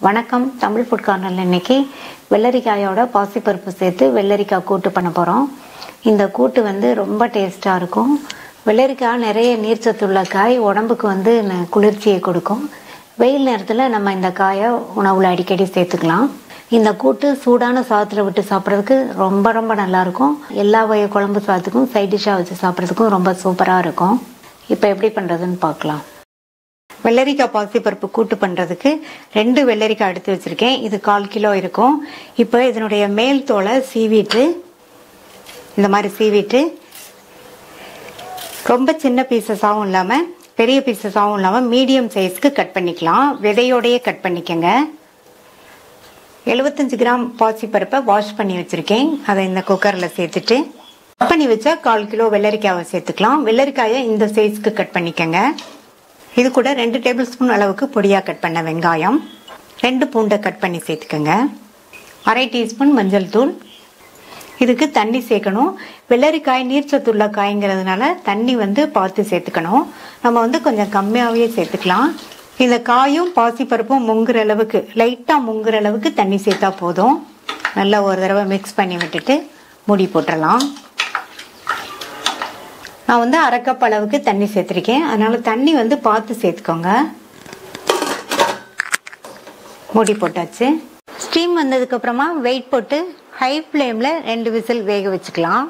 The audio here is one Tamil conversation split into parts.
வணக்கம். தமிழ் ஃபுட் கார்னர்ல இன்னைக்கு வெள்ளரிக்காயோட பாசிப்பருப்பு சேர்த்து வெள்ளரிக்காய் கூட்டு பண்ண போறோம். இந்த கூட்டு ரொம்ப டேஸ்டா இருக்கும். வெள்ளரிக்காய் நிறைய நீர்ச்சத்துள்ள காய், உடம்புக்கு குளிர்ச்சியை கொடுக்கும். வெயில் நேரத்துல நம்ம இந்த காயை உணவுல அடிக்கடி சேர்த்துக்கலாம். இந்த கூட்டு சூடான சாதத்துல விட்டு சாப்பிட்றதுக்கு ரொம்ப நல்லா இருக்கும். எல்லா வகை குழம்பு சாதத்துக்கும் சைட் டிஷ்ஷா வச்சு சாப்பிட்றதுக்கும் ரொம்ப சூப்பரா இருக்கும். இப்போ எப்படி பண்றதுன்னு பார்க்கலாம். வெள்ளரிக்காய் பாசிப்பருப்பு கூட்டு பண்றதுக்கு 2 வெள்ளரிக்காய் எடுத்து வச்சிருக்கேன். இது 1/4 கிலோ இருக்கும். இப்போ இதனுடைய மேல் தோலை சீவிட்டு, இந்த மாதிரி சீவிட்டு, ரொம்ப சின்ன பீசஸாகவும் இல்லாம பெரிய பீசஸாகவும் இல்லாம மீடியம் சைஸ்க்கு கட் பண்ணிக்கலாம். விதையோடயே கட் பண்ணிக்கங்க. 75 கிராம் பாசிப்பருப்பை வாஷ் பண்ணி வச்சிருக்கேன். அதை இந்த குக்கர்ல சேர்த்துட்டு கட் பண்ணி வச்சா 1/4 கிலோ வெள்ளரிக்காவை சேர்த்துக்கலாம். வெள்ளரிக்காயை இந்த சைஸ்க்கு கட் பண்ணிக்கங்க. இது கூட 2 டேபிள் ஸ்பூன் அளவுக்கு பொடியா கட் பண்ண வெங்காயம், 2 பூண்டை கட் பண்ணி சேர்த்துக்கங்க. 1/2 டீஸ்பூன் மஞ்சள் தூள். இதுக்கு தண்ணி சேர்க்கணும். வெள்ளரிக்காய் நீர்ச்சத்துள்ள காய்ங்கிறதுனால தண்ணி பார்த்து சேர்த்துக்கணும். நம்ம கொஞ்சம் கம்மியாவே சேர்த்துக்கலாம். இந்த காயும் பாசிப்பருப்பும் முங்குற அளவுக்கு, லைட்டா முங்குற அளவுக்கு தண்ணி சேர்த்தா போதும். நல்லா ஒரு தடவை மிக்ஸ் பண்ணி விட்டுட்டு மூடி போட்டுடலாம். நான் 1/2 கப் அளவுக்கு தண்ணி சேர்த்திருக்கேன். அதனால தண்ணி பார்த்து சேர்த்துக்கோங்க. மூடி போட்டாச்சு. ஸ்டீம் வந்ததுக்கு அப்புறமா வெயிட் போட்டு ஹை ஃப்ளேம்ல 2 விசில் வேக வச்சுக்கலாம்.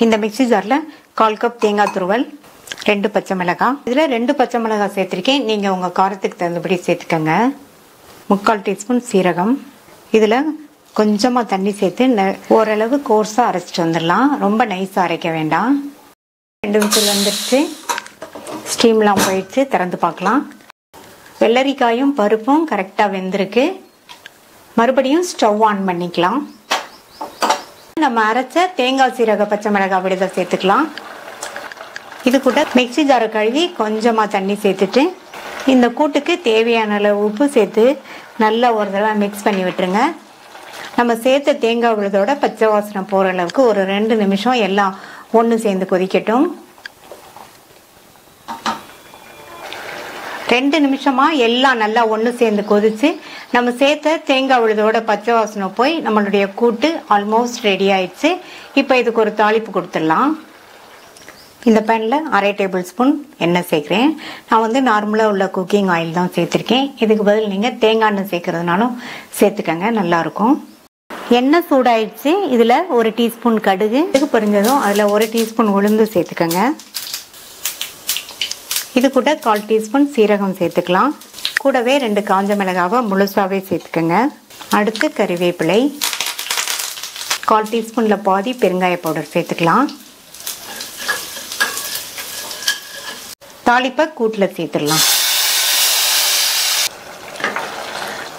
இந்த மிக்ஸி ஜார்ல 1/4 கப் தேங்காய் துருவல், 2 பச்சை மிளகாய், இதுல 2 பச்சை மிளகாய் சேர்த்திருக்கேன். நீங்க உங்க காரத்துக்கு தகுந்தபடி சேர்த்துக்கங்க. 3/4 டீஸ்பூன் சீரகம். இதுல கொஞ்சமா தண்ணி சேர்த்து ஓரளவு கோர்ஸா அரைச்சிட்டு வந்துடலாம். ரொம்ப நைஸா அரைக்க வேண்டாம். 2 விசில் வந்துடுச்சு. ஸ்டீம்லாம் போயிடுச்சு. திறந்து பார்க்கலாம். வெள்ளரிக்காயும் பருப்பும் கரெக்டா வெந்திருக்கு. மறுபடியும் ஸ்டவ் ஆன் பண்ணிக்கலாம். நம்ம அரைச்ச தேங்காய் சீரக பச்சை மிளகாய் விடுத சேர்த்துக்கலாம். இது கூட மிக்ஸி ஜாரை கழுவி கொஞ்சமா தண்ணி சேர்த்துட்டு இந்த கூட்டுக்கு தேவையான அளவு உப்பு சேர்த்து நல்லா ஒரு தடவை மிக்ஸ் பண்ணி விட்டுருங்க. நம்ம சேர்த்த தேங்காய் விழுதோட பச்சை வாசனை போற அளவுக்கு ஒரு 2 நிமிஷம் எல்லாம் ஒன்று சேர்ந்து கொதிக்கட்டும். 2 நிமிஷமா எல்லாம் நல்லா ஒன்று சேர்ந்து கொதிச்சு நம்ம சேர்த்த தேங்காய் விழுதோட பச்சை வாசனை போய் நம்மளுடைய கூட்டு ஆல்மோஸ்ட் ரெடி ஆயிடுச்சு. இப்போ இதுக்கு ஒரு தாளிப்பு கொடுத்துடலாம். இந்த பேன்ல 1/2 டேபிள் ஸ்பூன் எண்ணெய் சேர்க்கிறேன். நான் நார்மலா உள்ள குக்கிங் ஆயில் தான் சேர்த்திருக்கேன். இதுக்கு பதில் நீங்க தேங்காய் எண்ணெய் சேர்க்கறதுனாலும் சேர்த்துக்கங்க, நல்லா இருக்கும். எண்ணெய் சூடாயிடுச்சு. இதுல 1 டீஸ்பூன் கடுகு பொரிஞ்சதும் அதுல 1 டீஸ்பூன் உளுந்து சேர்த்துக்கங்க. இது கூட 1/4 டீஸ்பூன் சீரகம் சேர்த்துக்கலாம். கூடவே 2 காஞ்ச மிளகாவை முழுசாவே சேர்த்துக்கங்க. அடுத்து கறிவேப்பிலை, 1/4 டீஸ்பூன்ல பாதி பெருங்காய பவுடர் சேர்த்துக்கலாம். தாளிப்பை கூட்டுல சேர்த்துடலாம்.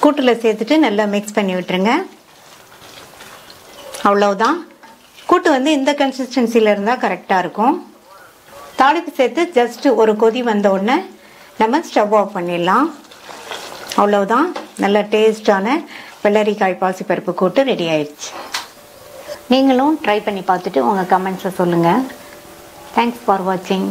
கூட்டுல சேர்த்துட்டு நல்லா மிக்ஸ் பண்ணி விட்டுருங்க. அவ்வளவுதான். கூட்டு இந்த கன்சிஸ்டன்சில இருந்தா கரெக்டா இருக்கும். தாளிப்பு சேர்த்து ஜஸ்ட் ஒரு கொதி வந்த உடனே நம்ம ஸ்டவ் ஆஃப் பண்ணிடலாம். அவ்வளவுதான். நல்ல டேஸ்டான வெள்ளரிக்காய் பாசிப்பருப்பு கூட்டு ரெடி ஆயிடுச்சு. நீங்களும் ட்ரை பண்ணி பார்த்துட்டு உங்க கமெண்ட்ஸை சொல்லுங்க. தேங்க்ஸ் ஃபார் வாட்சிங்.